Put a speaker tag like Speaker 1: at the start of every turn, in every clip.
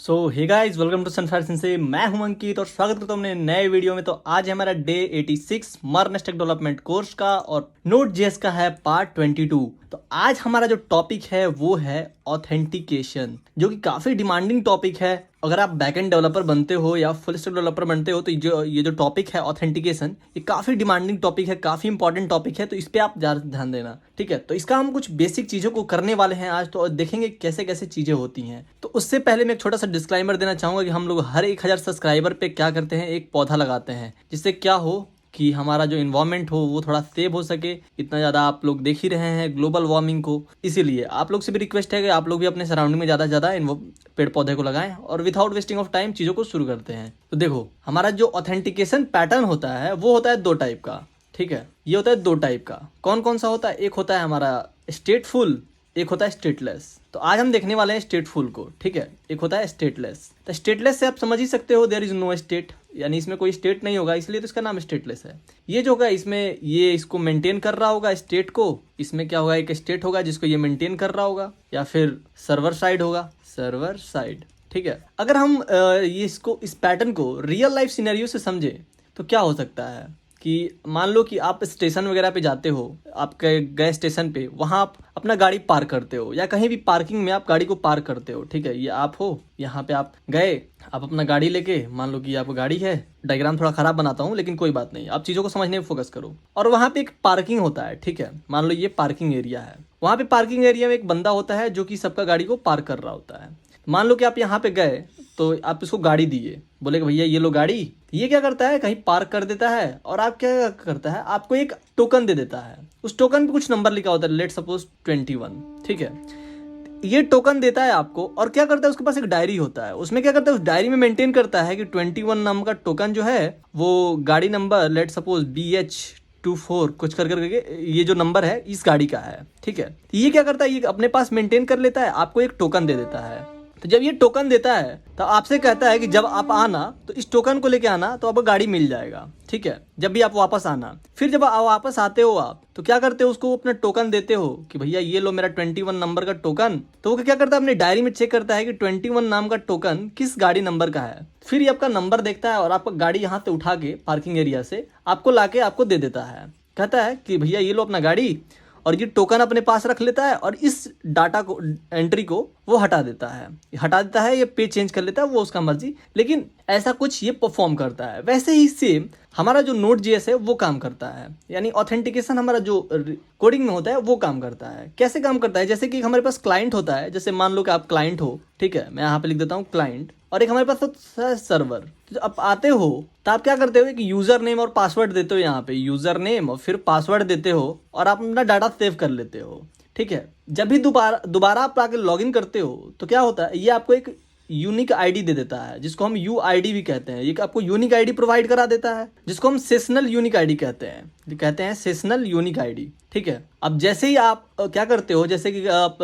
Speaker 1: So hey guys, welcome to Sunfire Sense. मैं हूं अंकित और स्वागत करता हूं अपने नए वीडियो में। तो आज है हमारा day 86 MERN stack development course का और नोड जेएस का है पार्ट 22। तो आज हमारा जो टॉपिक है वो है ऑथेंटिकेशन, जो कि काफी डिमांडिंग टॉपिक है। अगर आप बैकएंड डेवलपर बनते हो या फुल स्टैक डेवलपर बनते हो तो ये जो टॉपिक है ऑथेंटिकेशन, ये काफी डिमांडिंग टॉपिक है, काफी इंपॉर्टेंट टॉपिक है। तो इस पे आप ज्यादा ध्यान देना, ठीक है। तो इसका हम कुछ बेसिक चीजों को करने वाले हैं आज, तो देखेंगे कैसे कैसे चीजें होती हैं। तो उससे पहले मैं एक छोटा सा डिस्क्लाइमर देना चाहूंगा कि हम लोग हर 1000 सब्सक्राइबर पे क्या करते हैं, एक पौधा लगाते हैं, जिससे क्या हो कि हमारा जो इन्वायरमेंट हो वो थोड़ा सेव हो सके। इतना ज़्यादा आप लोग देख ही रहे हैं ग्लोबल वार्मिंग को, इसीलिए आप लोग से भी रिक्वेस्ट है कि आप लोग भी अपने सराउंडिंग में ज़्यादा से ज़्यादा पेड़ पौधे को लगाएं और विदाउट वेस्टिंग ऑफ टाइम चीज़ों को शुरू करते हैं। तो देखो, हमारा जो ऑथेंटिकेशन पैटर्न होता है वो होता है 2 टाइप का, ठीक है। ये होता है 2 टाइप का। कौन कौन सा होता है? एक होता है हमारा स्टेटफुल, एक होता है स्टेटलेस। तो आज हम देखने वाले हैं स्टेटफुल को, ठीक है। एक होता है स्टेटलेस। तो स्टेटलेस से आप समझ ही सकते हो, देयर इज नो स्टेट, यानी इसमें कोई स्टेट नहीं होगा, इसलिए तो इसका नाम स्टेटलेस है। ये जो होगा इसमें ये इसको मेंटेन कर रहा होगा स्टेट को। इसमें क्या होगा, एक स्टेट होगा जिसको ये मेंटेन कर रहा होगा, या फिर सर्वर साइड होगा, सर्वर साइड, ठीक है। अगर हम इस पैटर्न को रियल लाइफ सिनेरियो से समझे तो क्या हो सकता है कि मान लो कि आप स्टेशन वगैरह पे जाते हो, आप गए स्टेशन पे, वहाँ आप अपना गाड़ी पार्क करते हो या कहीं भी पार्किंग में आप गाड़ी को पार्क करते हो, ठीक है। ये आप हो, यहाँ पे आप गए, आप अपना गाड़ी लेके, मान लो कि आपको गाड़ी है, डायग्राम थोड़ा खराब बनाता हूँ लेकिन कोई बात नहीं, आप चीज़ों को समझने में फोकस करो। और वहाँ पे एक पार्किंग होता है, ठीक है। मान लो ये पार्किंग एरिया है। वहाँ पे पार्किंग एरिया में एक बंदा होता है जो कि सबका गाड़ी को पार्क कर रहा होता है। मान लो कि आप यहाँ पे गए तो आप इसको गाड़ी दिए, बोले कि भैया ये लो गाड़ी। ये क्या करता है, कहीं पार्क कर देता है और आप क्या करता है, आपको एक टोकन दे देता है। उस टोकन पे कुछ नंबर लिखा होता है, लेट सपोज 21, ठीक है। ये टोकन देता है आपको और क्या करता है, उसके पास एक डायरी होता है। उसमें क्या करता है, उस डायरी में मेंटेन करता है कि 21 नाम का टोकन जो है वो गाड़ी नंबर लेट सपोज BH24 कुछ कर करके ये जो नंबर है इस गाड़ी का है, ठीक है। ये क्या करता है, ये अपने पास मेंटेन कर लेता है, आपको एक टोकन दे देता है। तो जब ये टोकन देता है तो आपसे कहता है कि जब आप आना तो इस टोकन को लेके आना, तो आपको गाड़ी मिल जाएगा, ठीक है। जब भी आप वापस आना, फिर जब आप वापस आते हो आप तो क्या करते हो, उसको अपना टोकन देते हो कि भैया ये लो मेरा 21 नंबर का टोकन। तो वो क्या करता है, अपनी डायरी में चेक करता है कि 21 नाम का टोकन किस गाड़ी नंबर का है। फिर ये आपका नंबर देखता है और आपका गाड़ी यहाँ से उठा के पार्किंग एरिया से आपको लाके आपको दे देता है। कहता है कि भैया ये लो अपना गाड़ी, और ये टोकन अपने पास रख लेता है और इस डाटा को, एंट्री को वो हटा देता है, ये पेज चेंज कर लेता है, वो उसका मर्जी। लेकिन ऐसा कुछ ये परफॉर्म करता है। वैसे ही सेम हमारा जो नोड जेएस है वो काम करता है, यानी ऑथेंटिकेशन हमारा जो कोडिंग में होता है वो काम करता है। कैसे काम करता है, जैसे कि हमारे पास क्लाइंट होता है, जैसे मान लो कि आप क्लाइंट हो, ठीक है। मैं यहाँ पे लिख देता हूँ क्लाइंट, और एक हमारे पास होता है सर्वर। तो आप आते हो तो आप क्या करते हो कि यूजर नेम और पासवर्ड देते हो, यहाँ पे यूजर नेम और फिर पासवर्ड देते हो और आप अपना डाटा सेव कर लेते हो, ठीक है। जब भी दोबारा आप आके लॉगिन करते हो तो क्या होता है, ये आपको एक यूनिक आईडी दे देता है, जिसको हम UID भी कहते हैं। ये आपको यूनिक आईडी प्रोवाइड करा देता है, जिसको हम सेशनल यूनिक आईडी कहते हैं सेशनल यूनिक आईडी, ठीक है। अब जैसे ही आप क्या करते हो, जैसे कि आप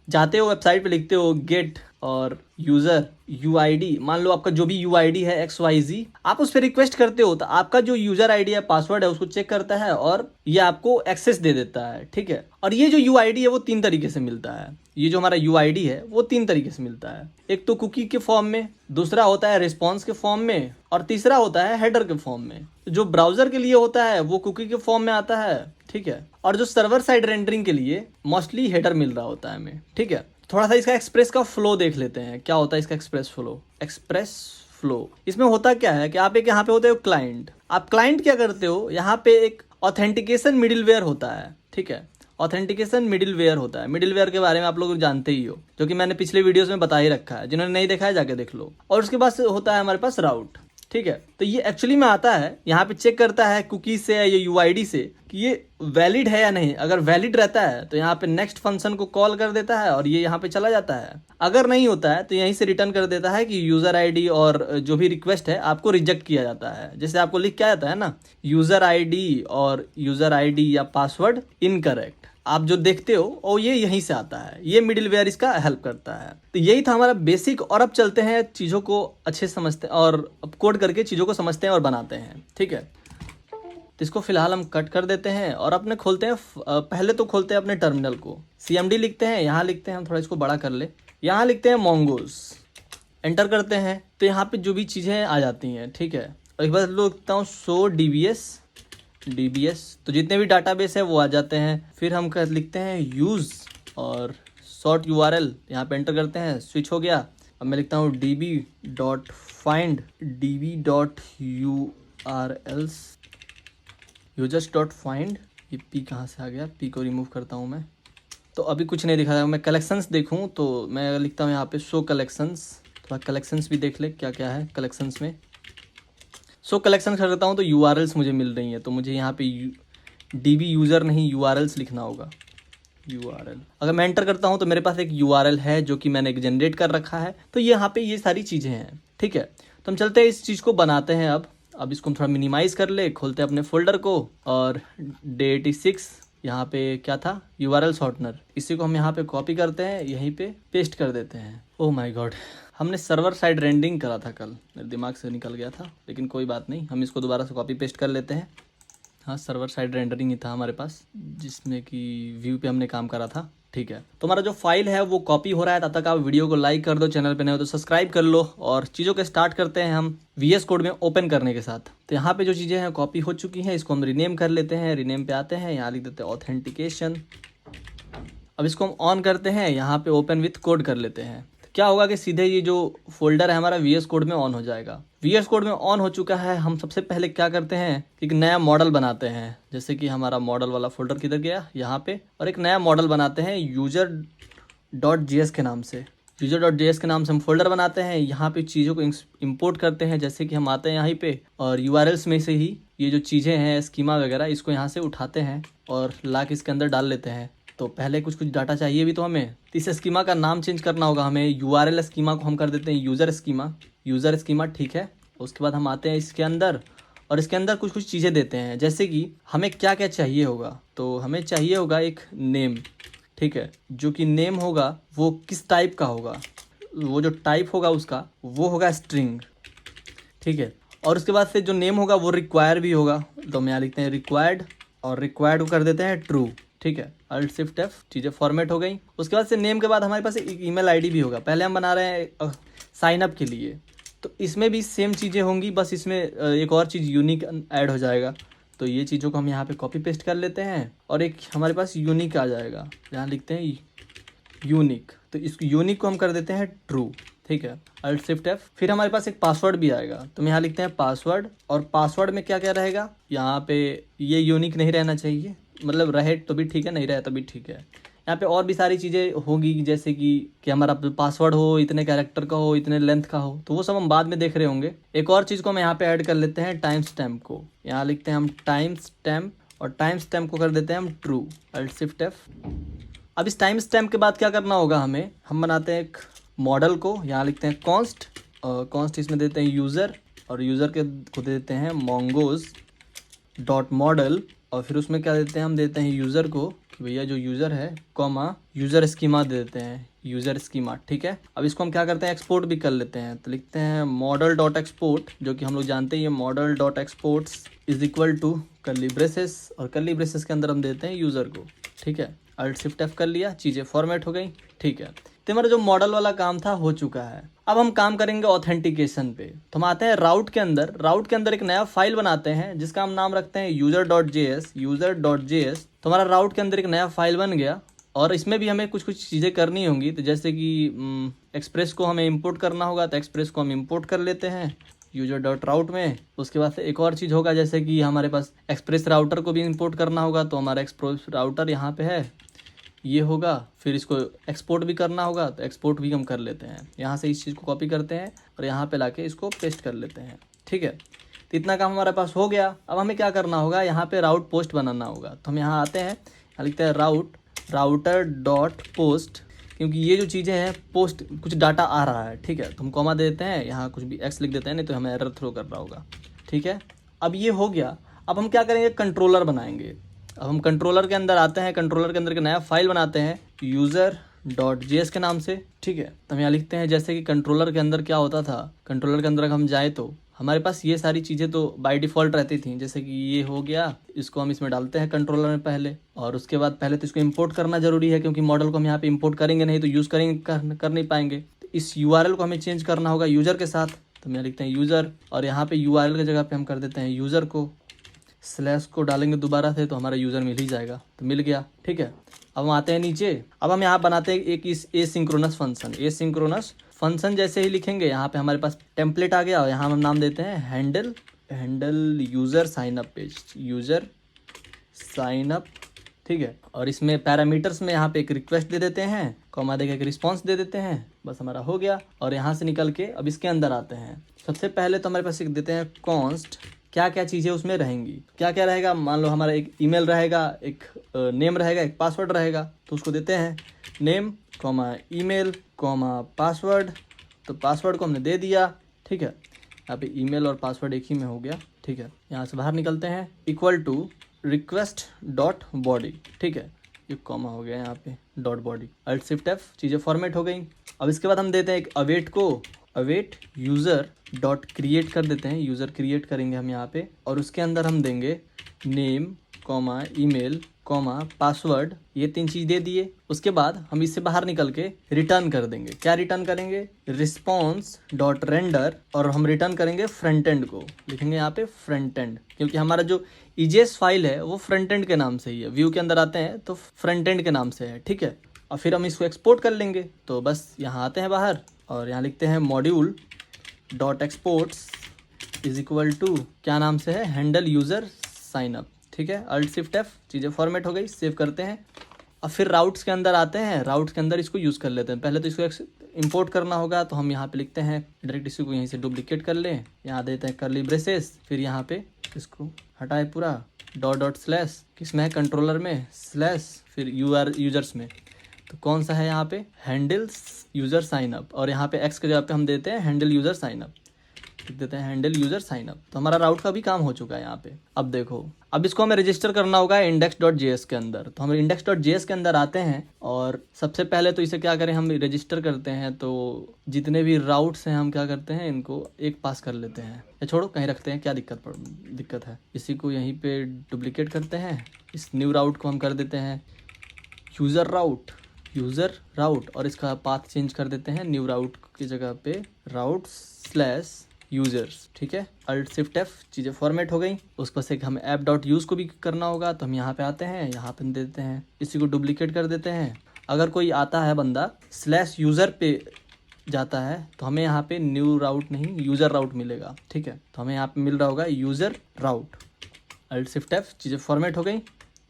Speaker 1: जाते हो वेबसाइट पे, लिखते हो गेट और यूजर UID, मान लो आपका जो भी UID है XYZ, आप उस पर रिक्वेस्ट करते हो तो आपका जो यूजर आईडी है, पासवर्ड है, उसको चेक करता है और ये आपको एक्सेस दे देता है, ठीक है। और ये जो UID है वो 3 तरीके से मिलता है। ये जो हमारा UID है वो 3 तरीके से मिलता है। एक तो कुकी के फॉर्म में, दूसरा होता है रिस्पॉन्स के फॉर्म में, और तीसरा होता है हेडर के फॉर्म में। जो ब्राउजर के लिए होता है वो कुकी के फॉर्म में आता है, ठीक है। और जो सर्वर साइड रेंडरिंग के लिए मोस्टली हेडर मिल रहा होता है हमें, ठीक है। थोड़ा सा इसका एक्सप्रेस का फ्लो देख लेते हैं, क्या होता है इसका एक्सप्रेस फ्लो। इसमें होता क्या है कि आप एक यहाँ पे होते हो क्लाइंट। आप क्लाइंट क्या करते हो, यहाँ पे एक ऑथेंटिकेशन मिडिलवेयर होता है, ठीक है। ऑथेंटिकेशन मिडिलवेयर होता है। मिडिलवेयर के बारे में आप लोग जानते ही हो, जो कि मैंने पिछले वीडियोस में बता ही रखा है। जिन्होंने नहीं देखा है जाके देख लो। और उसके बाद होता है हमारे पास राउट, ठीक है। तो ये एक्चुअली में आता है, यहाँ पे चेक करता है कुकी से या UID से कि ये वैलिड है या नहीं। अगर वैलिड रहता है तो यहाँ पे नेक्स्ट फंक्शन को कॉल कर देता है और ये यहाँ पे चला जाता है। अगर नहीं होता है तो यहीं से रिटर्न कर देता है कि यूजर आईडी और जो भी रिक्वेस्ट है आपको रिजेक्ट किया जाता है। जैसे आपको लिख के आ जाता है ना, यूजर आईडी या पासवर्ड इनकरेक्ट, आप जो देखते हो और ये यहीं से आता है। ये मिडिलवेयर इसका हेल्प करता है। तो यही था हमारा बेसिक। और अब चलते हैं, चीज़ों को अच्छे समझते हैं और अब कोड करके चीज़ों को समझते हैं और बनाते हैं, ठीक है। तो इसको फिलहाल हम कट कर देते हैं और अपने खोलते हैं, पहले तो खोलते हैं अपने टर्मिनल को। CMD लिखते हैं, यहाँ लिखते हैं, हम थोड़ा इसको बड़ा कर ले, यहाँ लिखते हैं मोंगोस, एंटर करते हैं तो यहाँ पे जो भी चीज़ें आ जाती हैं, ठीक है। और एक बार लिखता हूँ शो DBS, तो जितने भी डाटाबेस है वो आ जाते हैं। फिर हम कर लिखते हैं यूज़ और शॉर्ट URL, यहाँ पे एंटर करते हैं, स्विच हो गया। अब मैं लिखता हूँ db.find db.urls users.find, ये पी कहाँ से आ गया, पी को रिमूव करता हूँ मैं। तो अभी कुछ नहीं दिखा रहा है। मैं कलेक्शंस देखूँ तो मैं लिखता हूँ यहाँ पे शो कलेक्शंस, थोड़ा कलेक्शंस भी देख ले क्या क्या है कलेक्शंस में। सो कलेक्शन करता हूँ तो URLs मुझे मिल रही हैं, तो मुझे यहाँ पे DB यूज़र नहीं URLs लिखना होगा। URL अगर मैं एंटर करता हूँ तो मेरे पास एक URL है जो कि मैंने एक जनरेट कर रखा है। तो यहाँ पे ये सारी चीज़ें हैं, ठीक है। तो हम चलते हैं इस चीज़ को बनाते हैं। अब इसको हम थोड़ा मिनिमाइज़ कर ले, खोलते हैं अपने फोल्डर को और डे 86 यहाँ पे क्या था URL शॉर्टनर, इसी को हम यहाँ पे कॉपी करते हैं, यहीं पे पेस्ट कर देते हैं। ओह माय गॉड, हमने सर्वर साइड रेंडरिंग करा था कल, मेरे दिमाग से निकल गया था, लेकिन कोई बात नहीं, हम इसको दोबारा से कॉपी पेस्ट कर लेते हैं। हाँ, सर्वर साइड रेंडरिंग ही था हमारे पास, जिसमें कि व्यू पे हमने काम करा था, ठीक है। तो हमारा जो फाइल है वो कॉपी हो रहा है, तब तक आप वीडियो को लाइक कर दो, चैनल पे नए हो तो सब्सक्राइब कर लो। और चीज़ों को स्टार्ट करते हैं हम VS कोड में ओपन करने के साथ। तो यहाँ पे जो चीज़ें हैं कॉपी हो चुकी हैं, इसको हम रिनेम कर लेते हैं। रिनेम पे आते हैं, यहाँ लिख देते हैं ऑथेंटिकेशन। अब इसको हम ऑन करते हैं, यहाँ पे ओपन विथ कोड कर लेते हैं। क्या होगा कि सीधे ये जो फोल्डर है हमारा VS कोड में ऑन हो जाएगा। VS कोड में ऑन हो चुका है। हम सबसे पहले क्या करते हैं, एक नया मॉडल बनाते हैं। जैसे कि हमारा मॉडल वाला फोल्डर किधर गया, यहाँ पे, और एक नया मॉडल बनाते हैं user.js के नाम से। user.js के नाम से हम फोल्डर बनाते हैं, यहाँ पे चीज़ों को इंपोर्ट करते हैं। जैसे कि हम आते हैं यहाँ पे और URLs में से ही ये जो चीज़ें हैं स्कीमा वगैरह, इसको यहाँ से उठाते हैं और ला के इसके अंदर डाल लेते हैं। तो पहले कुछ डाटा चाहिए भी तो हमें, तो इस स्कीमा का नाम चेंज करना होगा हमें। URL स्कीमा को हम कर देते हैं यूज़र स्कीमा, ठीक है। उसके बाद हम आते हैं इसके अंदर और इसके अंदर कुछ चीज़ें देते हैं। जैसे कि हमें क्या क्या चाहिए होगा, तो हमें चाहिए होगा एक नेम, ठीक है। जो कि नेम होगा वो किस टाइप का होगा, वो जो टाइप होगा उसका वो होगा स्ट्रिंग, ठीक है। और उसके बाद से जो नेम होगा वो रिक्वायर भी होगा, तो हम यहाँ लिखते हैं रिक्वायर्ड और रिक्वायर्ड को कर देते हैं ट्रू, ठीक है। Alt+Shift+F, चीज़ें फॉर्मेट हो गई। उसके बाद से नेम के बाद हमारे पास एक ईमेल आईडी भी होगा। पहले हम बना रहे हैं साइन अप के लिए, तो इसमें भी सेम चीज़ें होंगी, बस इसमें एक और चीज़ यूनिक ऐड हो जाएगा। तो ये चीज़ों को हम यहाँ पे कॉपी पेस्ट कर लेते हैं और एक हमारे पास यूनिक आ जाएगा, यहाँ लिखते हैं यूनिक। तो इस यूनिक को हम कर देते हैं ट्रू, ठीक है। Alt+Shift+F, फिर हमारे पास एक पासवर्ड भी आएगा, तो हम यहाँ लिखते हैं पासवर्ड। और पासवर्ड में क्या क्या रहेगा, यहाँ पे ये यूनिक नहीं रहना चाहिए, मतलब रहे तो भी ठीक है, नहीं रहे तो भी ठीक है। यहाँ पे और भी सारी चीज़ें होगी, जैसे कि हमारा पासवर्ड हो, इतने कैरेक्टर का हो, इतने लेंथ का हो, तो वो सब हम बाद में देख रहे होंगे। एक और चीज़ को हम यहाँ पे ऐड कर लेते हैं, टाइम स्टैम्प को। यहाँ लिखते हैं हम टाइम स्टैम्प और टाइम स्टैम्प को कर देते हैं हम ट्रू, Alt+Shift+F। अब इस टाइम स्टैम्प के बाद क्या करना होगा हमें, हम बनाते हैं एक मॉडल को, यहाँ लिखते हैं कॉन्स्ट, कॉन्स्ट इसमें देते हैं यूज़र और यूज़र के को देते हैं mongoose.model। और फिर उसमें क्या देते हैं, हम देते हैं यूज़र को, भैया जो यूज़र है, कॉमा यूज़र स्कीमा दे देते हैं, यूज़र स्कीमा, ठीक है। अब इसको हम क्या करते हैं, एक्सपोर्ट भी कर लेते हैं। तो लिखते हैं model.export, जो कि हम लोग जानते हैं ये model.exports is equal to curly braces, और कर्ली ब्रेसेस के अंदर हम देते हैं यूज़र को, ठीक है। Alt+Shift+F कर लिया, चीज़ें फॉर्मेट हो गई, ठीक है। तो हमारा जो मॉडल वाला काम था हो चुका है। अब हम काम करेंगे ऑथेंटिकेशन पे। तो हम आते हैं राउट के अंदर एक नया फाइल बनाते हैं जिसका हम नाम रखते हैं user.js। तो हमारा राउट के अंदर एक नया फाइल बन गया और इसमें भी हमें कुछ चीज़ें करनी होंगी। तो जैसे कि एक्सप्रेस को हमें इंपोर्ट करना होगा, तो एक्सप्रेस को हम इंपोर्ट कर लेते हैं user.route में। उसके बाद से एक और चीज़ होगा, जैसे कि हमारे पास एक्सप्रेस राउटर को भी इंपोर्ट करना होगा, तो हमारा एक्सप्रेस राउटर यहाँ पे है, ये होगा। फिर इसको एक्सपोर्ट भी करना होगा, तो एक्सपोर्ट भी हम कर लेते हैं। यहाँ से इस चीज़ को कॉपी करते हैं और यहाँ पे लाके इसको पेस्ट कर लेते हैं, ठीक है। तो इतना काम हमारे पास हो गया। अब हमें क्या करना होगा, यहाँ पे राउट पोस्ट बनाना होगा। तो हम यहाँ आते हैं, यहाँ लिखते हैं राउटर.पोस्ट, क्योंकि ये जो चीज़ें हैं पोस्ट कुछ डाटा आ रहा है, ठीक है। तो हम कॉमा दे देते हैं, यहाँ कुछ भी एक्स लिख देते हैं, नहीं तो हमें एरर थ्रो कर रहा होगा, ठीक है। अब ये हो गया। अब हम क्या करेंगे, कंट्रोलर बनाएंगे। अब हम कंट्रोलर के अंदर आते हैं, कंट्रोलर के अंदर एक नया फाइल बनाते हैं user.js के नाम से, ठीक है। तो हम यहाँ लिखते हैं, जैसे कि कंट्रोलर के अंदर क्या होता था, कंट्रोलर के अंदर हम जाए तो हमारे पास ये सारी चीज़ें तो बाय डिफ़ॉल्ट रहती थी। जैसे कि ये हो गया, इसको हम इसमें डालते हैं कंट्रोलर में पहले, और उसके बाद पहले तो इसको इंपोर्ट करना जरूरी है, क्योंकि मॉडल को हम यहाँ पे इंपोर्ट करेंगे नहीं तो यूज़ करेंगे कर नहीं पाएंगे। तो इस URL को हमें चेंज करना होगा यूज़र के साथ, तो मैं लिखते हैं यूज़र, और यहाँ पे URL की जगह पे हम कर देते हैं यूज़र को, स्लैश को डालेंगे दोबारा से तो हमारा यूज़र मिल ही जाएगा, तो मिल गया। ठीक है, अब हम आते हैं नीचे। अब हम यहाँ बनाते हैं एक इस एसिंक्रोनस फंक्शन। एसिंक्रोनस फंक्शन जैसे ही लिखेंगे यहाँ पे हमारे पास टेम्पलेट आ गया, और यहाँ हम नाम देते हैं handle user sign up page, user sign up. ठीक है, और इसमें पैरामीटर्स में यहाँ पे एक रिक्वेस्ट दे देते हैं, कॉमा देके एक रिस्पॉन्स दे देते हैं, बस हमारा हो गया। और यहाँ से निकल के अब इसके अंदर आते हैं। सबसे पहले तो हमारे पास एक देते हैं कॉन्स्ट, क्या क्या चीज़ें उसमें रहेंगी, क्या क्या रहेगा। मान लो हमारा एक ईमेल रहेगा, एक नेम रहेगा, एक पासवर्ड रहेगा, तो उसको देते हैं name comma email comma password, तो पासवर्ड को हमने दे दिया। ठीक है, यहाँ पे ईमेल और पासवर्ड एक ही में हो गया। ठीक है, यहाँ से बाहर निकलते हैं, equal to request dot body. ठीक है, ये कॉमा हो गया यहाँ पे, dot body, alt shift F, चीज़ें फॉर्मेट हो गई। अब इसके बाद हम देते हैं एक अवेट को, अवेट यूज़र डॉट क्रिएट कर देते हैं, यूज़र क्रिएट करेंगे हम यहाँ पे, और उसके अंदर हम देंगे name comma email comma password, ये 3 चीज़ दे दिए। उसके बाद हम इससे बाहर निकल के रिटर्न कर देंगे। क्या रिटर्न करेंगे, रिस्पॉन्स डॉट रेंडर, और हम रिटर्न करेंगे फ्रंट एंड को, लिखेंगे यहाँ पे फ्रंट एंड, क्योंकि हमारा जो EJS फाइल है वो फ्रंट एंड के नाम से ही है। व्यू के अंदर आते हैं तो फ्रंट एंड के नाम से है। ठीक है, और फिर हम इसको एक्सपोर्ट कर लेंगे। तो बस यहाँ आते हैं बाहर, और यहाँ लिखते हैं module dot exports is equal to, क्या नाम से है, हैंडल यूज़र साइन अप। ठीक है, अल्ट शिफ्ट एफ, चीज़ें फॉर्मेट हो गई, सेव करते हैं। अब फिर राउट्स के अंदर आते हैं, राउट्स के अंदर इसको यूज़ कर लेते हैं। पहले तो इसको इंपोर्ट करना होगा, तो हम यहाँ पे लिखते हैं डायरेक्ट, इसी को यहीं से डुप्लीकेट कर लें, यहाँ देते हैं कर्ली ब्रेसेस, फिर यहाँ पे इसको हटाए पूरा, डॉट स्लैश, किसमें है, कंट्रोलर में, स्लैश, फिर यूजर्स में, तो कौन सा है यहाँ पे, हैंडल्स यूज़र साइन अप, और यहाँ पे एक्स के जगह पे हम देते हैं हैंडल यूज़र साइन अप, लिख देते हैं हैंडल यूज़र साइन अप। तो हमारा राउट का भी काम हो चुका है यहाँ पे। अब देखो, अब इसको हमें रजिस्टर करना होगा index.js के अंदर। तो हम index.js के अंदर आते हैं, और सबसे पहले तो इसे क्या करें, हम रजिस्टर करते हैं, तो जितने भी राउट्स हैं हम क्या करते हैं, इनको एक पास कर लेते हैं, या छोड़ो कहीं रखते हैं, क्या दिक्कत है। इसी को यहीं पे डुप्लीकेट करते हैं, इस न्यू राउट को हम कर देते हैं यूज़र राउट, और इसका पाथ चेंज कर देते हैं, न्यू राउट की जगह पे राउट स्लैश यूजर्स। ठीक है, अल्ट शिफ्ट एफ, चीज़ें फॉर्मेट हो गई। उसके बाद से हमें ऐप डॉट यूज़ को भी करना होगा, तो हम यहाँ पे आते हैं, यहाँ पे देते हैं, इसी को डुप्लीकेट कर देते हैं। अगर कोई आता है बंदा स्लैश यूज़र पे जाता है, तो हमें यहाँ पे न्यू राउट नहीं, यूज़र राउट मिलेगा। ठीक है, तो हमें यहाँ पे मिल रहा होगा यूज़र राउट, अल्ट शिफ्ट एफ, चीज़ें फॉर्मेट हो गई।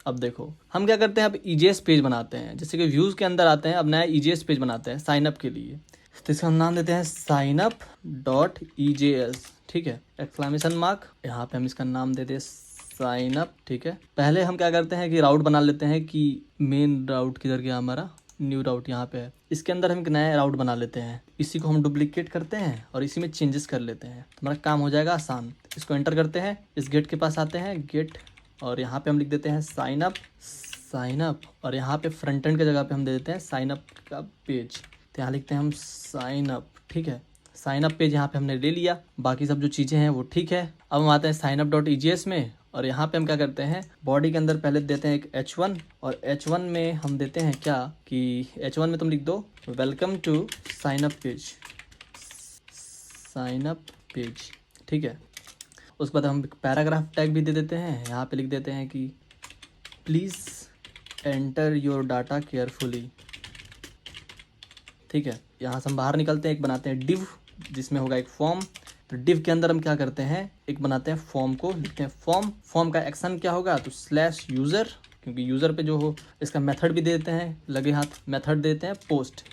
Speaker 1: अब देखो हम क्या करते हैं, अब EJS पेज बनाते हैं। जैसे कि व्यूज़ के अंदर आते हैं, अब नया EJS पेज बनाते हैं साइन अप के लिए। तो इसका हम नाम देते हैं साइन अप डॉट EJS। ठीक है, एक्सक्लेमेशन मार्क, यहाँ पे हम इसका नाम देते हैं साइन अप। ठीक है, पहले हम क्या करते हैं कि राउट बना लेते हैं, कि मेन राउट किधर गया हमारा, न्यू राउट यहाँ पे है। इसके अंदर हम एक नया राउट बना लेते हैं, इसी को हम डुप्लीकेट करते हैं और इसी में चेंजेस कर लेते हैं, तो हमारा काम हो जाएगा आसान। इसको एंटर करते हैं, इस गेट के पास आते हैं, गेट, और यहाँ पे हम लिख देते हैं साइन अप, और यहाँ पे फ्रंट एंड की जगह पे हम दे देते हैं साइन अप का पेज, तो यहाँ लिखते हैं हम साइन अप। ठीक है, साइन अप पेज यहाँ पे हमने ले लिया, बाकी सब जो चीज़ें हैं वो ठीक है। अब हम आते हैं साइन अप डॉट EJS में, और यहाँ पे हम क्या करते हैं, बॉडी के अंदर पहले देते हैं एक H1, और H1 में हम देते हैं क्या, कि H1 में तुम लिख दो welcome to sign up page. ठीक है, उसके बाद हम पैराग्राफ टैग भी दे देते हैं, यहाँ पे लिख देते हैं कि please enter your data carefully. ठीक है, यहाँ से हम बाहर निकलते हैं, एक बनाते हैं डिव, जिसमें होगा एक फॉर्म। तो डिव के अंदर हम क्या करते हैं, एक बनाते हैं फॉर्म को, लिखते हैं फॉर्म का एक्शन क्या होगा, तो स्लैश यूज़र, क्योंकि यूज़र पे जो हो, इसका मेथड भी दे देते हैं, लगे हाथ मेथड देते हैं पोस्ट।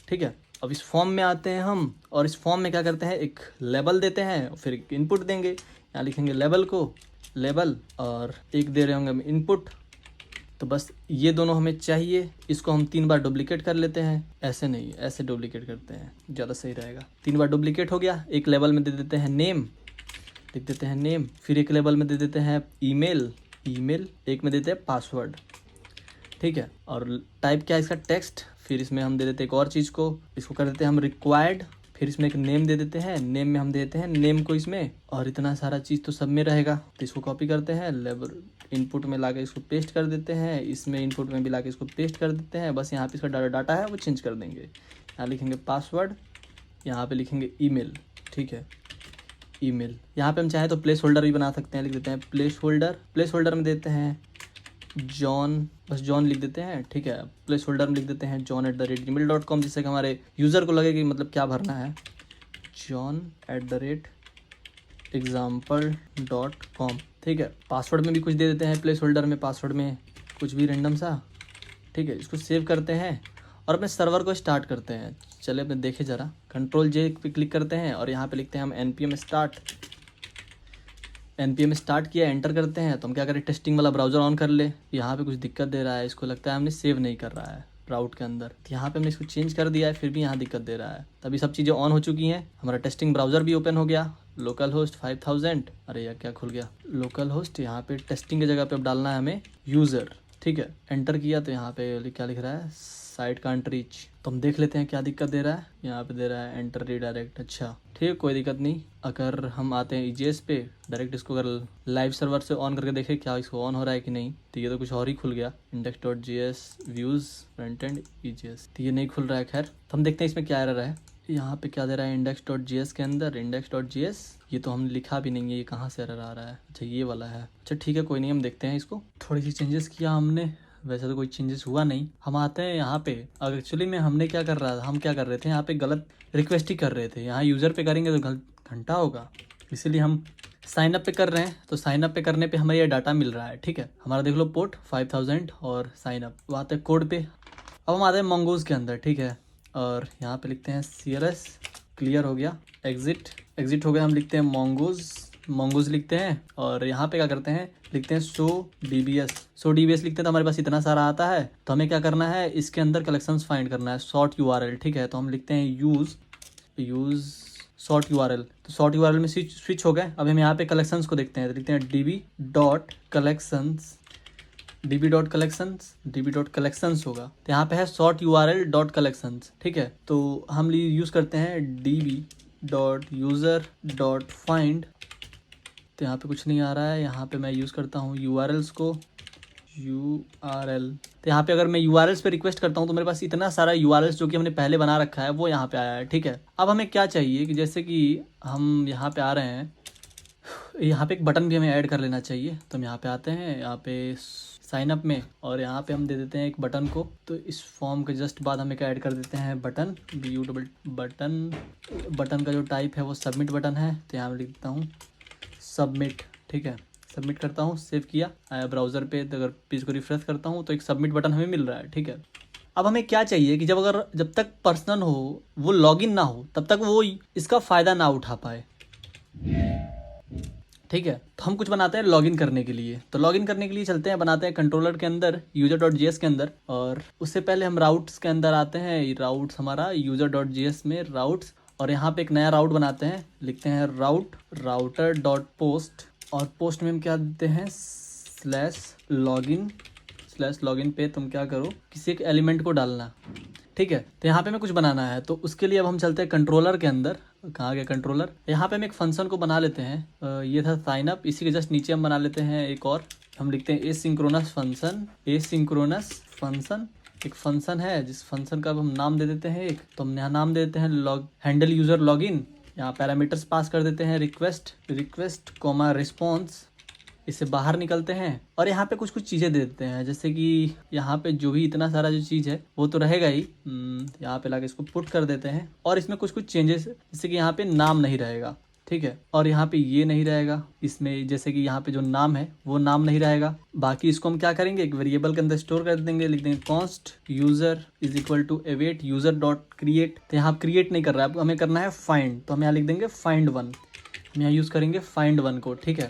Speaker 1: ठीक है, अब इस फॉर्म में आते हैं हम, और इस फॉर्म में क्या करते हैं, एक लेबल देते हैं, फिर एक इनपुट देंगे, यहाँ लिखेंगे लेबल को, लेबल, और एक दे रहे होंगे हम इनपुट। तो बस ये दोनों हमें चाहिए, इसको हम 3 बार डुप्लीकेट कर लेते हैं, ऐसे नहीं, ऐसे डुप्लीकेट करते हैं, ज़्यादा सही रहेगा। 3 बार डुप्लीकेट हो गया, एक लेवल में दे देते हैं नेम, लिख देते हैं नेम, फिर एक लेवल में दे देते हैं ईमेल, एक में देते हैं पासवर्ड। ठीक है, और टाइप क्या है इसका, टेक्स्ट, फिर इसमें हम दे देते हैं एक और चीज़ को, इसको कर देते हैं हम रिक्वायर्ड, फिर इसमें एक नेम दे देते हैं, नेम में हम देते हैं नेम को इसमें, और इतना सारा चीज़ तो सब में रहेगा। तो इसको कॉपी करते हैं, लेवल इनपुट में लाके इसको पेस्ट कर देते हैं, इसमें इनपुट में भी लाके इसको पेस्ट कर देते हैं। बस यहाँ पे इसका डाटा है वो चेंज कर देंगे, यहाँ लिखेंगे पासवर्ड, यहाँ पे लिखेंगे ईमेल, ठीक है, ईमेल। यहाँ पे हम चाहे तो प्लेस होल्डर भी बना सकते हैं, लिख देते हैं प्लेस होल्डर में देते हैं जॉन, बस जॉन लिख देते हैं, ठीक है। प्लेस होल्डर में लिख देते हैं john@gmail.com, जिससे कि हमारे यूज़र को लगे कि मतलब क्या भरना है, john@example.com, ठीक है। पासवर्ड में भी कुछ दे देते हैं, प्लेस होल्डर में पासवर्ड में कुछ भी रैंडम सा, ठीक है। इसको सेव करते हैं और अपने सर्वर को स्टार्ट करते हैं। चले अपने देखे ज़रा, Ctrl+J पे क्लिक करते हैं और यहाँ पे लिखते हैं हम npm स्टार्ट किया, एंटर करते हैं। तो हम क्या करें, टेस्टिंग वाला ब्राउज़र ऑन कर ले। यहाँ पे कुछ दिक्कत दे रहा है, इसको लगता है हमने सेव नहीं कर रहा है राउट के अंदर। यहाँ पे हमने इसको चेंज कर दिया है, फिर भी यहाँ दिक्कत दे रहा है। तभी सब चीज़ें ऑन हो चुकी हैं, हमारा टेस्टिंग ब्राउज़र भी ओपन हो गया। लोकल होस्ट 5000, अरे यार क्या खुल गया, लोकल होस्ट। यहाँ पे टेस्टिंग की जगह पे अब डालना है हमें यूज़र, ठीक है। एंटर किया तो यहाँ पे क्या लिख रहा है, साइट कांट रीच। तो हम देख लेते हैं क्या दिक्कत दे रहा है। यहाँ पे दे रहा है एंटर रीडायरेक्ट, अच्छा ठीक, कोई दिक्कत नहीं। अगर हम आते हैं EJS पे डायरेक्ट, इसको अगर लाइव सर्वर से ऑन करके देखें क्या इसको ऑन हो रहा है कि नहीं, तो ये तो कुछ और ही खुल गया, index.js views front end EJS, तो ये नहीं खुल रहा है। खैर तो हम देखते हैं इसमें क्या एरर है। यहाँ पे क्या दे रहा है, index.js के अंदर index.js, ये तो हमने लिखा भी नहीं है, ये कहाँ से एरर आ रहा है, अच्छा ये वाला है। अच्छा ठीक है, कोई नहीं, हम देखते हैं इसको। थोड़ी सी चेंजेस किया हमने, वैसे तो कोई चेंजेस हुआ नहीं। हम आते हैं यहाँ पे, अगर एक्चुअली में हमने क्या कर रहा था, हम क्या कर रहे थे, यहाँ पे गलत रिक्वेस्ट ही कर रहे थे। यहाँ यूज़र पे करेंगे तो घंटा होगा, इसीलिए हम साइन अप पे कर रहे हैं। तो साइन अप पे करने पे हमें ये डाटा मिल रहा है, ठीक है। हमारा देख लो पोर्ट 5000 और साइन अप। अब आते हैं कोड पे, अब हम आते हैं मंगोज के अंदर, ठीक है। और यहाँ पे लिखते हैं CLS, क्लियर हो गया, एग्जिट हो गया। हम लिखते हैं मंगोज लिखते हैं और यहाँ पे क्या करते हैं, लिखते हैं सो DBS लिखते हैं। तो हमारे पास इतना सारा आता है, तो हमें क्या करना है, इसके अंदर कलेक्शंस फाइंड करना है, सॉर्ट URL, ठीक है। तो हम लिखते हैं यूज़ सॉर्ट URL, तो सॉर्ट URL में स्विच हो गए। अब हम यहाँ पे कलेक्शंस को देखते हैं, तो लिखते हैं db.collections होगा। तो यहाँ पे है sort url.collections, ठीक है। तो हम यूज़ करते हैं db.user.find, तो यहाँ पे कुछ नहीं आ रहा है। यहाँ पे मैं यूज़ करता हूँ URLs को, URL। तो यहाँ पे अगर मैं URLs पे रिक्वेस्ट करता हूँ तो मेरे पास इतना सारा URLs जो कि हमने पहले बना रखा है वो यहाँ पे आया है, ठीक है। अब हमें क्या चाहिए कि जैसे कि हम यहाँ पे आ रहे हैं, यहाँ पे एक बटन भी हमें ऐड कर लेना चाहिए। तो हम यहाँ पे आते हैं, यहाँ पे साइन अप में, और यहाँ पे हम दे देते हैं एक बटन को। तो इस फॉर्म के जस्ट बाद हम एक ऐड कर देते हैं बटन, बटन का जो टाइप है वो सबमिट बटन है। तो यहाँ मैं लिख देता हूँ सबमिट, ठीक है। सबमिट करता हूँ, सेव किया, आया ब्राउज़र पे। तो अगर पेज को रिफ्रेश करता हूँ तो एक सबमिट बटन हमें मिल रहा है, ठीक है। अब हमें क्या चाहिए कि जब तक पर्सन हो वो लॉगिन ना हो तब तक वो इसका फ़ायदा ना उठा पाए, ठीक है। तो हम कुछ बनाते हैं लॉगिन करने के लिए। तो लॉगिन करने के लिए चलते हैं, बनाते हैं कंट्रोलर के अंदर user.js के अंदर, और उससे पहले हम राउट्स के अंदर आते हैं। राउट्स हमारा user.js में राउट्स, और यहाँ पे एक नया राउट बनाते हैं, लिखते हैं router.post, और पोस्ट में हम क्या देते हैं /login पे तुम क्या करो, किसी एक एलिमेंट को डालना, ठीक है। तो यहाँ पे हमें कुछ बनाना है, तो उसके लिए अब हम चलते हैं कंट्रोलर के अंदर। कहाँ गया कंट्रोलर, यहाँ पे हम एक फंक्शन को बना लेते हैं। ये था साइन अप, इसी के जस्ट नीचे हम बना लेते हैं एक और, हम लिखते हैं एसिंक्रोनस फंक्शन। एक फंक्शन है जिस फंक्शन का अब हम नाम दे देते हैं एक, तो हम यहाँ नाम दे देते हैं हैंडल यूजर लॉगिन। यहाँ पैरामीटर्स पास कर देते हैं रिक्वेस्ट रिस्पॉन्स, इससे बाहर निकलते हैं और यहाँ पे कुछ चीज़ें दे देते हैं, जैसे कि यहाँ पे जो भी इतना सारा जो चीज़ है वो तो रहेगा ही। यहाँ पे लाके इसको पुट कर देते हैं, और इसमें कुछ चेंजेस, जैसे कि यहाँ पे नाम नहीं रहेगा, ठीक है, और यहाँ पे ये नहीं रहेगा इसमें, जैसे कि यहाँ पे जो नाम है वो नाम नहीं रहेगा। बाकी इसको हम क्या करेंगे, एक वेरिएबल के अंदर स्टोर कर देंगे, लिख देंगे const user is equal to await user dot create. तो यहाँ क्रिएट नहीं कर रहा है, अब हमें करना है फाइंड, तो हम यहाँ लिख देंगे find1, हम यहाँ यूज़ करेंगे find1 को, ठीक है।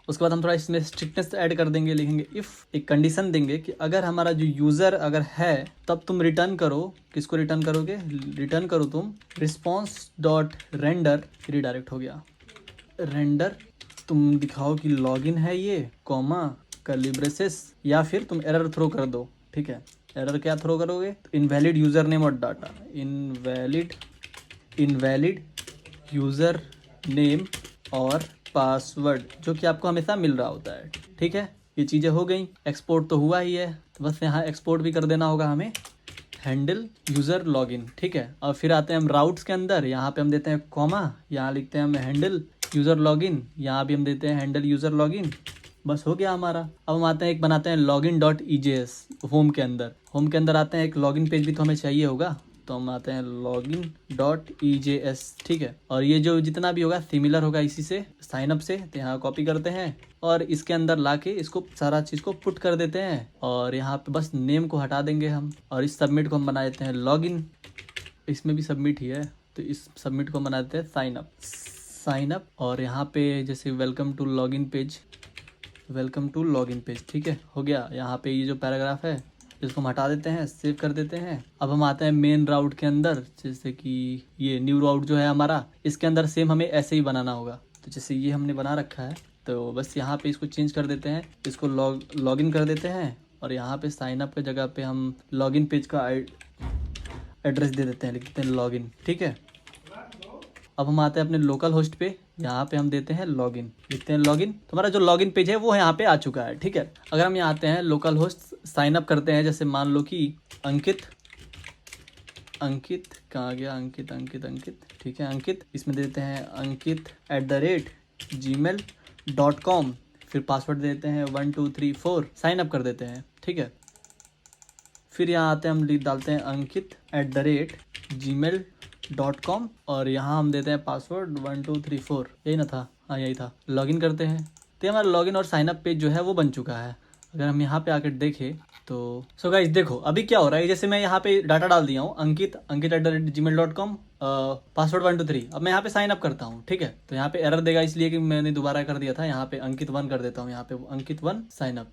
Speaker 1: उसके बाद हम थोड़ा इसमें स्ट्रिक्टनेस ऐड कर देंगे, लिखेंगे इफ़, एक कंडीशन देंगे कि अगर हमारा जो यूज़र अगर है तब तुम रिटर्न करो, किसको रिटर्न करोगे, रिटर्न करो तुम रिस्पॉन्स डॉट रेंडर, रिडायरेक्ट हो गया रेंडर, तुम दिखाओ कि लॉगिन है ये, कॉमा कर्ली ब्रेसेस, या फिर तुम एरर थ्रो कर दो, ठीक है। एरर क्या थ्रो करोगे, तो इनवैलिड यूज़र नेम और डाटा, इनवैलिड यूज़र नेम और पासवर्ड, जो कि आपको हमेशा मिल रहा होता है, ठीक है। ये चीज़ें हो गई, एक्सपोर्ट तो हुआ ही है, तो बस यहाँ एक्सपोर्ट भी कर देना होगा हमें, हैंडल यूज़र लॉगिन, ठीक है। और फिर आते हैं हम राउट्स के अंदर, यहाँ पे हम देते हैं कॉमा, यहाँ लिखते हैं हम हैंडल यूज़र लॉगिन, यहाँ भी हम देते हैं हैंडल यूज़र लॉगिन, बस हो गया हमारा। अब हम आते हैं एक बनाते हैं login.ejs होम के अंदर। होम के अंदर आते हैं, एक लॉगिन पेज भी तो हमें चाहिए होगा, तो हम आते हैं login.ejs, ठीक है। और ये जो जितना भी होगा सिमिलर होगा इसी से, साइनअप से, तो यहाँ कॉपी करते हैं और इसके अंदर लाके इसको सारा चीज़ को पुट कर देते हैं और यहाँ पे बस नेम को हटा देंगे हम, और इस सबमिट को हम बना देते हैं लॉगिन। इसमें भी सबमिट ही है, तो इस सबमिट को बना देते हैं साइनअप। और यहाँ पे जैसे वेलकम टू लॉगिन पेज, ठीक है, हो गया। यहाँ पे ये जो पैराग्राफ है इसको हम हटा देते हैं, सेव कर देते हैं। अब हम आते हैं मेन राउट के अंदर, जैसे कि ये न्यू राउट जो है हमारा, इसके अंदर सेम हमें ऐसे ही बनाना होगा। तो जैसे ये हमने बना रखा है, तो बस यहाँ पे इसको चेंज कर देते हैं, इसको लॉगिन कर देते हैं और यहाँ पे साइनअप के जगह पे हम लॉगिन पेज का एड्रेस दे देते हैं, लिख देते हैं लॉगिन, ठीक है। अब हम आते हैं अपने लोकल होस्ट पे, यहाँ पे हम देते हैं लॉगिन, लिखते हैं लॉगिन। तो हमारा जो लॉगिन पेज है वो यहाँ पे आ चुका है, ठीक है। अगर हम यहाँ आते हैं लोकल होस्ट साइन अप करते हैं, जैसे मान लो कि अंकित कहाँ गया, अंकित, ठीक है, अंकित, इसमें देते हैं अंकित@gmail.com, फिर पासवर्ड देते हैं 1234, साइन अप कर देते हैं, ठीक है। फिर यहाँ आते हैं, हम डालते हैं अंकित@gmail.com और यहाँ हम देते हैं पासवर्ड 1234, यही ना था, हाँ यही था। लॉगिन करते हैं, तो हमारा लॉगिन और साइनअप पेज जो है वो बन चुका है। अगर हम यहाँ पे आकर देखें तो सो गाइस देखो अभी क्या हो रहा है। जैसे मैं यहाँ पे डाटा डाल दिया हूँ अंकित@gmail.com, पासवर्ड 123। अब मैं यहाँ पे साइन अप करता हूँ, ठीक है। तो यहाँ पे एरर देगा, इसलिए कि मैंने दोबारा कर दिया था। यहाँ पे अंकित1 कर देता हूँ, यहाँ पे अंकित1 साइन अप,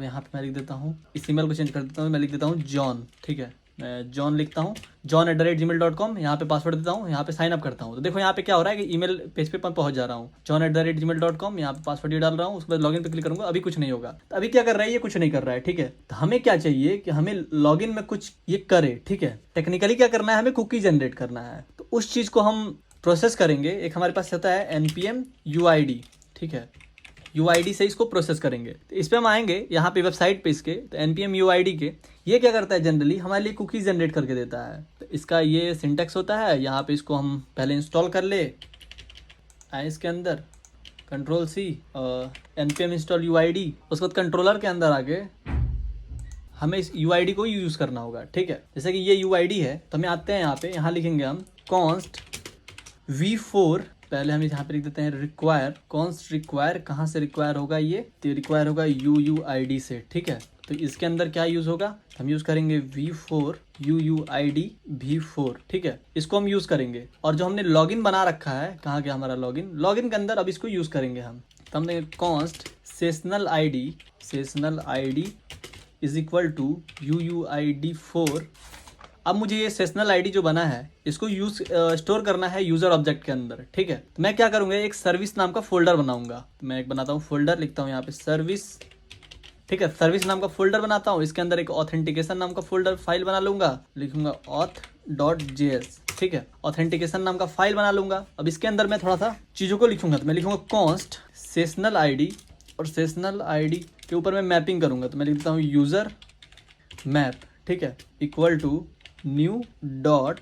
Speaker 1: यहाँ पे मैं लिख देता हूँ, इस ईमेल को चेंज कर देता हूँ, मैं लिख देता हूँ जॉन, ठीक है। मैं जॉन लिखता हूँ, john@gmail.com, यहाँ पे पासवर्ड देता हूँ, यहाँ पे साइन अप करता हूँ। तो देखो यहाँ पे क्या हो रहा है कि ईमेल पेज पे पहुंच जा रहा हूँ, john@gmail.com, यहाँ पे पासवर्ड ये डाल रहा हूँ, उसके बाद लॉगिन पे क्लिक करूंगा, अभी कुछ नहीं होगा। तो अभी क्या कर रहा है, ये कुछ नहीं कर रहा है, ठीक है। तो हमें क्या चाहिए कि हमें लॉगिन में कुछ ये करे, ठीक है। टेक्निकली क्या करना है, हमें कुकी जनरेट करना है, तो उस चीज़ को हम प्रोसेस करेंगे। एक हमारे पास होता है npm uid, ठीक है, UID से इसको प्रोसेस करेंगे। तो इस पे हम आएंगे यहाँ पे वेबसाइट पे इसके, तो npm UID के ये क्या करता है, जनरली हमारे लिए कुकीज जनरेट करके देता है। तो इसका ये सिंटेक्स होता है, यहाँ पे इसको हम पहले इंस्टॉल कर ले, आए इसके अंदर Ctrl+C npm install UID, उसके बाद कंट्रोलर के अंदर आके हमें इस UID को यूज़ करना होगा, ठीक है। जैसे कि ये UID है, तो हमें आते हैं यहाँ पे, यहाँ लिखेंगे हम const v4, पहले हम यहाँ पे लिख देते हैं रिक्वायर, const रिक्वायर, कहाँ से रिक्वायर होगा ये, तो रिक्वायर होगा UUID से, ठीक है। तो इसके अंदर क्या यूज़ होगा, हम यूज़ करेंगे v4 UUID v4, ठीक है, इसको हम यूज़ करेंगे। और जो हमने लॉगिन बना रखा है, कहाँ गया हमारा लॉगिन के अंदर अब इसको यूज़ करेंगे हम। तो हमने const sessional ID is equal to UUID4। अब मुझे ये सेशनल आईडी जो बना है इसको स्टोर करना है यूजर ऑब्जेक्ट के अंदर, ठीक है। तो मैं क्या करूंगा, एक सर्विस नाम का फोल्डर बनाऊंगा। तो मैं एक बनाता हूँ फोल्डर, लिखता हूँ यहाँ पे सर्विस, ठीक है, सर्विस नाम का फोल्डर बनाता हूँ। इसके अंदर एक ऑथेंटिकेशन नाम का फोल्डर फाइल बना लूंगा, लिखूंगा auth.js, ठीक है, ऑथेंटिकेशन नाम का फाइल बना लूंगा। अब इसके अंदर मैं थोड़ा सा चीज़ों को लिखूंगा, तो मैं लिखूंगा const सेशनल आईडी, और सेशनल आईडी के ऊपर मैं मैपिंग करूंगा, तो मैं लिख देता हूँ यूजर मैप, ठीक है, equal to new dot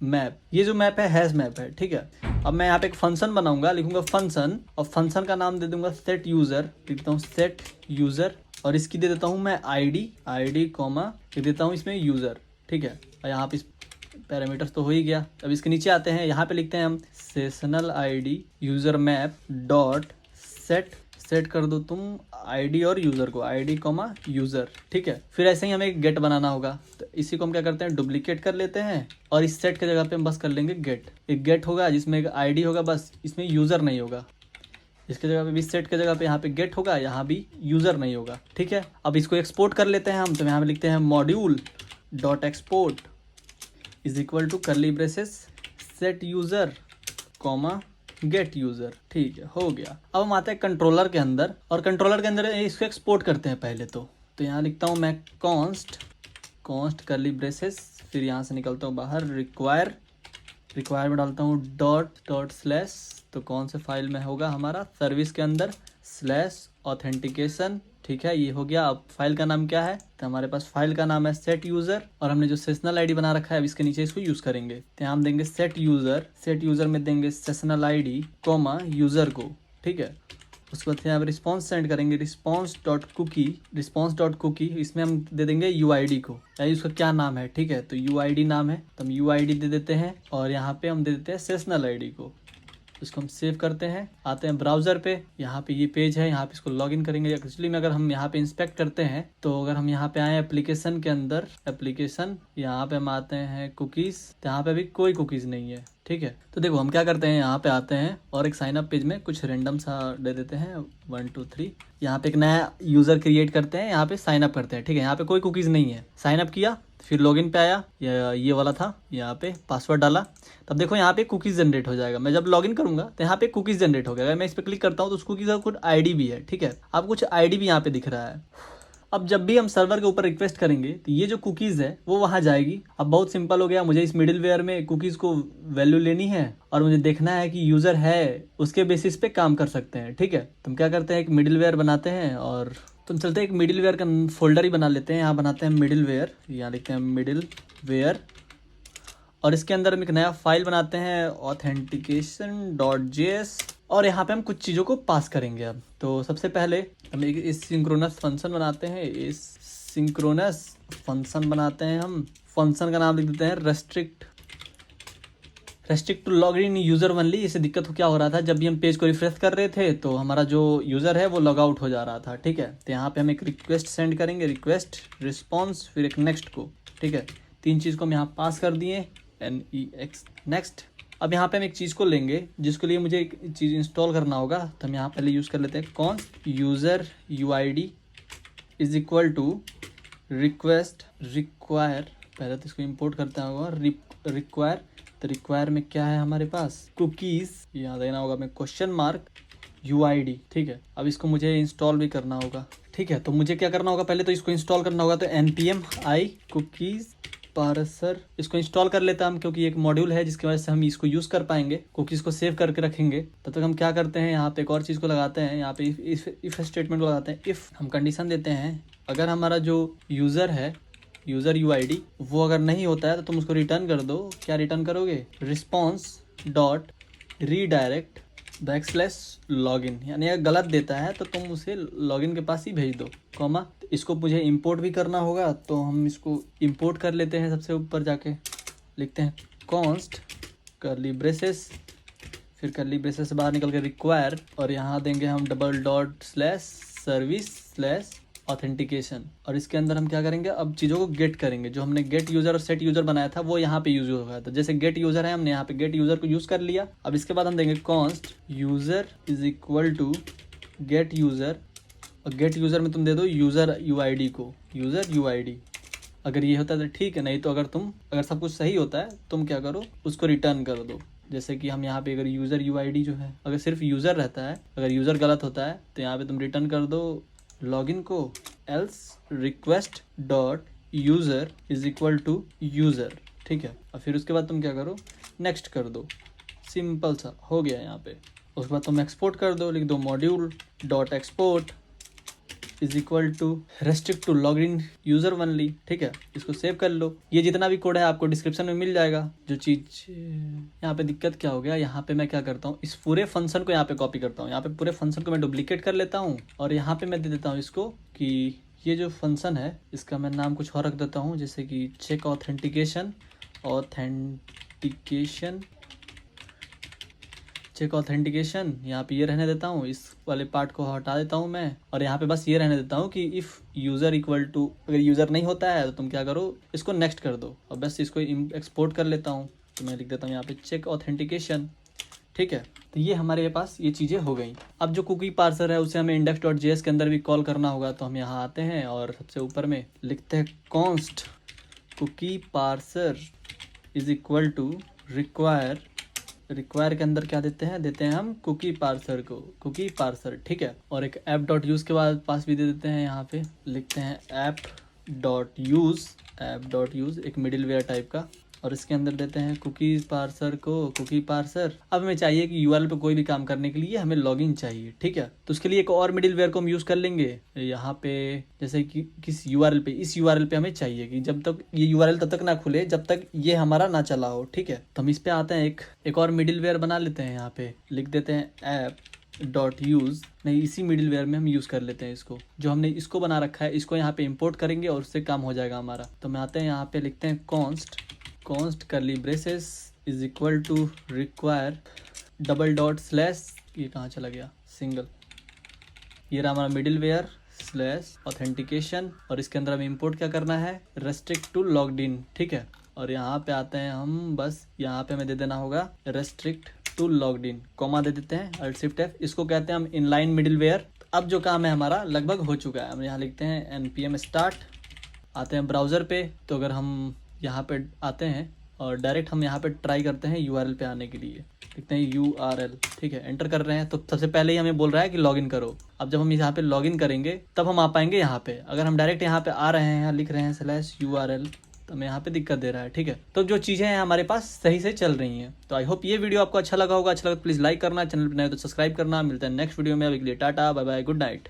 Speaker 1: map. ये जो मैप है हैश मैप है, ठीक है। अब मैं यहाँ पे एक फंक्शन बनाऊंगा, लिखूंगा फंक्शन, और फंक्शन का नाम दे दूंगा सेट यूजर, लिख देता हूँ सेट यूजर, और इसकी दे देता हूँ मैं आईडी कॉमा लिख देता हूँ इसमें यूजर, ठीक है। और यहाँ पे पैरामीटर्स तो हो ही गया। अब इसके नीचे आते हैं, यहाँ पे लिखते हैं हम sessional ID user map dot set कर दो तुम आईडी और यूजर को, आईडी कॉमा यूजर, ठीक है। फिर ऐसे ही हमें एक गेट बनाना होगा, तो इसी को हम क्या करते हैं, डुप्लीकेट कर लेते हैं, और इस सेट के जगह पे हम बस कर लेंगे गेट। एक गेट होगा जिसमें एक आईडी होगा, बस इसमें यूजर नहीं होगा। इसके जगह पे भी सेट के जगह पे यहाँ पे गेट होगा, यहाँ भी यूजर नहीं होगा, ठीक है। अब इसको एक्सपोर्ट कर लेते हैं हम, तो यहाँ पे लिखते हैं module dot export is equal to curly braces set user comma get user, ठीक है, हो गया। अब हम आते हैं कंट्रोलर के अंदर, और कंट्रोलर के अंदर इसको एक्सपोर्ट करते हैं पहले तो यहाँ लिखता हूँ मैं const करली ब्रेसेस, फिर यहाँ से निकलता हूँ बाहर, रिक्वायर में डालता हूँ डॉट स्लैश, तो कौन से फाइल में होगा हमारा, सर्विस के अंदर स्लैश ऑथेंटिकेशन ठीक है, ये हो गया। अब फाइल का नाम क्या है, तो हमारे पास फाइल का नाम है सेट यूजर, और हमने जो सेशनल आईडी बना रखा है अब इसके नीचे इसको यूज करेंगे। तो हम देंगे सेट यूजर में देंगे सेशनल आईडी कॉमा यूजर को, ठीक है। उसके बाद यहाँ पर रिस्पॉन्स सेंड करेंगे, रिस्पॉन्स डॉट कुकी, इसमें हम दे देंगे यूआईडी को, यानी उसका क्या नाम है, ठीक है। तो यूआईडी नाम है तो हम यूआईडी दे देते हैं, और यहाँ पे हम दे देते हैं सेशनल आईडी को। इसको हम सेव करते हैं, आते हैं ब्राउजर पे, यहाँ पे ये पेज है, यहाँ पे इसको लॉगिन करेंगे। एक्चुअली में अगर हम यहाँ पे इंस्पेक्ट करते हैं तो अगर हम यहाँ पे आए एप्लीकेशन के अंदर, एप्लीकेशन, यहाँ पे हम आते हैं कुकीज, तो यहाँ पे अभी कोई कुकीज नहीं है, ठीक है। तो देखो हम क्या करते हैं, यहाँ पे आते हैं और एक साइन अप पेज में कुछ रेंडम सा दे देते हैं 1 2 3, यहाँ पे एक नया यूजर क्रिएट करते हैं, यहाँ पे साइन अप करते हैं, ठीक है। यहाँ पे कोई कुकीज नहीं है, साइन अप किया, फिर लॉगिन पे आया, ये वाला था, यहाँ पे पासवर्ड डाला, तब देखो यहाँ पे कुकीज जनरेट हो जाएगा। मैं जब लॉगिन करूंगा तो यहाँ पे कुकीज जनरेट हो गया। अगर मैं इस पर क्लिक करता हूँ तो उस कुकीज का कुछ आईडी भी है, ठीक है। अब कुछ आईडी भी यहाँ पे दिख रहा है। अब जब भी हम सर्वर के ऊपर रिक्वेस्ट करेंगे तो ये जो कुकीज है वो वहां जाएगी। अब बहुत सिंपल हो गया, मुझे इस मिडिलवेयर में कुकीज को वैल्यू लेनी है और मुझे देखना है कि यूजर है, उसके बेसिस पे काम कर सकते हैं, ठीक है। तुम क्या करते हैं, एक मिडिलवेयर बनाते हैं और तुम चलते हैं एक मिडिलवेयर का फोल्डर ही बना लेते हैं। यहाँ बनाते हैं मिडिलवेयर, यहाँ लिखते हैं मिडिलवेयर, और इसके अंदर हम एक नया फाइल बनाते हैं authentication.js, और यहाँ पे हम कुछ चीज़ों को पास करेंगे। अब तो सबसे पहले हम एक सिंक्रोनस फंक्शन बनाते हैं, इस सिंक्रोनस फंक्शन बनाते हैं हम। फंक्शन का नाम लिख देते हैं restrict to log in user only. इससे दिक्कत क्या हो रहा था, जब भी हम पेज को रिफ्रेश कर रहे थे तो हमारा जो यूजर है वो लॉग आउट हो जा रहा था, ठीक है। तो यहाँ पे हम एक रिक्वेस्ट सेंड करेंगे, रिक्वेस्ट रिस्पॉन्स, फिर एक नेक्स्ट को, ठीक है। 3 चीज़ को हम यहाँ पास कर दिए, NEX नेक्स्ट। अब यहाँ पे हम एक चीज़ को लेंगे जिसके लिए मुझे एक चीज़ इंस्टॉल करना होगा, तो हम यहाँ पहले यूज़ कर लेते हैं const user UID is equal to request require, पहले तो इसको इंपोर्ट करता होगा रिक्वायर। तो रिक्वायर में क्या है हमारे पास, कुकीज़, यहाँ देना होगा हमें क्वेश्चन मार्क UID, ठीक है। अब इसको मुझे इंस्टॉल भी करना होगा, ठीक है। तो मुझे क्या करना होगा, पहले तो इसको इंस्टॉल करना होगा, तो npm i cookies पार्सर इसको इंस्टॉल कर लेता हम, क्योंकि एक मॉड्यूल है जिसकी वजह से हम इसको यूज़ कर पाएंगे, कुकीज़ को सेव करके रखेंगे। तब तक हम क्या करते हैं, यहाँ पे एक और चीज़ को लगाते हैं, यहाँ पे इफ स्टेटमेंट को लगाते हैं। इफ़ हम कंडीशन देते हैं, अगर हमारा जो यूज़र है, यूज़र UID, वो अगर नहीं होता है तो तुम उसको रिटर्न कर दो। क्या रिटर्न करोगे, रिस्पॉन्स डॉट रीडायरेक्ट /login, यानी अगर गलत देता है तो तुम उसे लॉगिन के पास ही भेज दो, कॉमा। इसको मुझे इंपोर्ट भी करना होगा, तो हम इसको इंपोर्ट कर लेते हैं। सबसे ऊपर जाके लिखते हैं कॉन्स्ट कर्ली ब्रेसेस, फिर कर्ली ब्रेसेस से बाहर निकल के रिक्वायर, और यहाँ देंगे हम $/service/ ऑथेंटिकेशन, और इसके अंदर हम क्या करेंगे, अब चीज़ों को गेट करेंगे। जो हमने गेट यूज़र और सेट यूज़र बनाया था वो यहाँ पे यूज होगा। तो जैसे गेट यूज़र है, हमने यहाँ पे गेट यूज़र को यूज़ कर लिया। अब इसके बाद हम देंगे const user is equal to get user, और गेट यूज़र में तुम दे दो यूज़र UID को, यूज़र UID। अगर ये होता है तो ठीक है, नहीं तो अगर सब कुछ सही होता है तुम क्या करो, उसको रिटर्न कर दो। जैसे कि हम यहाँ पे अगर यूज़र UID जो है, अगर सिर्फ यूज़र रहता है, अगर यूज़र गलत होता है तो यहाँ पे तुम रिटर्न कर दो लॉगिन को, else request dot user is equal to user, ठीक है। और फिर उसके बाद तुम क्या करो, नेक्स्ट कर दो, सिंपल सा हो गया यहाँ पे। उसके बाद तुम एक्सपोर्ट कर दो, लिख दो module dot export is equal to restrict to log in user only, ठीक है। इसको सेव कर लो। ये जितना भी कोड है आपको डिस्क्रिप्शन में मिल जाएगा। जो चीज़ यहाँ पे दिक्कत क्या हो गया, यहाँ पे मैं क्या करता हूँ, इस पूरे फंक्शन को यहाँ पे कॉपी करता हूँ, यहाँ पे पूरे फंक्शन को मैं डुप्लीकेट कर लेता हूँ, और यहाँ पे मैं दे देता हूँ इसको कि ये जो फंक्शन है इसका मैं नाम कुछ और रख देता हूँ, जैसे कि चेक ऑथेंटिकेशन यहाँ पे ये रहने देता हूँ। इस वाले पार्ट को हटा देता हूँ मैं, और यहाँ पे बस ये रहने देता हूँ कि इफ़ यूज़र इक्वल टू, अगर यूज़र नहीं होता है तो तुम क्या करो, इसको नेक्स्ट कर दो, और बस इसको एक्सपोर्ट कर लेता हूँ। तो मैं लिख देता हूँ यहाँ पे चेक ऑथेंटिकेशन, ठीक है। तो ये हमारे पास ये चीज़ें हो गई। अब जो कुकी पार्सर है उसे हमें index.js के अंदर भी कॉल करना होगा। तो हम यहाँ आते हैं और सबसे ऊपर में लिखते हैं const cookie parser is equal to require के अंदर क्या देते हैं हम कुकी पार्सर को, कुकी पार्सर, ठीक है। और एक app.use के बाद पास भी दे देते हैं, यहाँ पे लिखते हैं app.use एक मिडिलवेयर टाइप का, और इसके अंदर देते हैं कुकीज पार्सर को कुकी पार्सर। अब हमें चाहिए कि यूआरएल पे कोई भी काम करने के लिए हमें लॉगिन चाहिए, ठीक है। तो उसके लिए एक और मिडिलवेयर को हम यूज कर लेंगे यहाँ पे, जैसे कि किस यूआरएल पे, इस यूआरएल पे हमें चाहिए कि जब तक ये यूआरएल तब तक ना खुले जब तक ये हमारा ना चला हो, ठीक है। तो हम इस पे आते हैं, एक और मिडिलवेयर बना लेते हैं। यहाँ पे लिख देते हैं ऐप डॉट यूज, नहीं इसी मिडिलवेयर में हम यूज कर लेते हैं इसको, जो हमने इसको बना रखा है इसको यहाँ पे इंपोर्ट करेंगे और उससे काम हो जाएगा हमारा। तो हम आते हैं यहाँ पे लिखते हैं const curly braces is equal to require double dot slash, ये कहाँ चला गया, सिंगल, ये रहा हमारा मिडिलवेयर स्लैश ऑथेंटिकेशन, और इसके अंदर हमें इंपोर्ट क्या करना है, रेस्ट्रिक्ट टू लॉग्ड इन, ठीक है। और यहाँ पे आते हैं हम, बस यहाँ पे हमें दे देना होगा restrict to logged in, comma दे देते हैं, अल्ट शिफ्ट एफ, इसको कहते हैं हम इनलाइन मिडिलवेयर। अब जो काम है हमारा लगभग हो चुका है। हम यहाँ लिखते हैं npm स्टार्ट, आते हैं ब्राउज़र पे। तो अगर हम यहाँ पे आते हैं और डायरेक्ट हम यहाँ पे ट्राई करते हैं यूआरएल पे आने के लिए, लिखते हैं URL, ठीक है, एंटर कर रहे हैं। तो सबसे पहले ही हमें बोल रहा है कि लॉगिन करो। अब जब हम यहाँ पे लॉगिन करेंगे तब हम आ पाएंगे यहाँ पे। अगर हम डायरेक्ट यहाँ पे आ रहे हैं, यहाँ लिख रहे हैं /URL, तो हमें यहाँ पे दिक्कत दे रहा है, ठीक है। तो जो चीज़ें हैं हमारे पास सही से चल रही हैं। तो आई होप ये वीडियो आपको अच्छा लगा होगा। अच्छा लगा तो प्लीज़ लाइक करना, चैनल पर नए तो सब्सक्राइब करना। मिलते हैं नेक्स्ट वीडियो में, अभी के लिए tata bye bye, good night.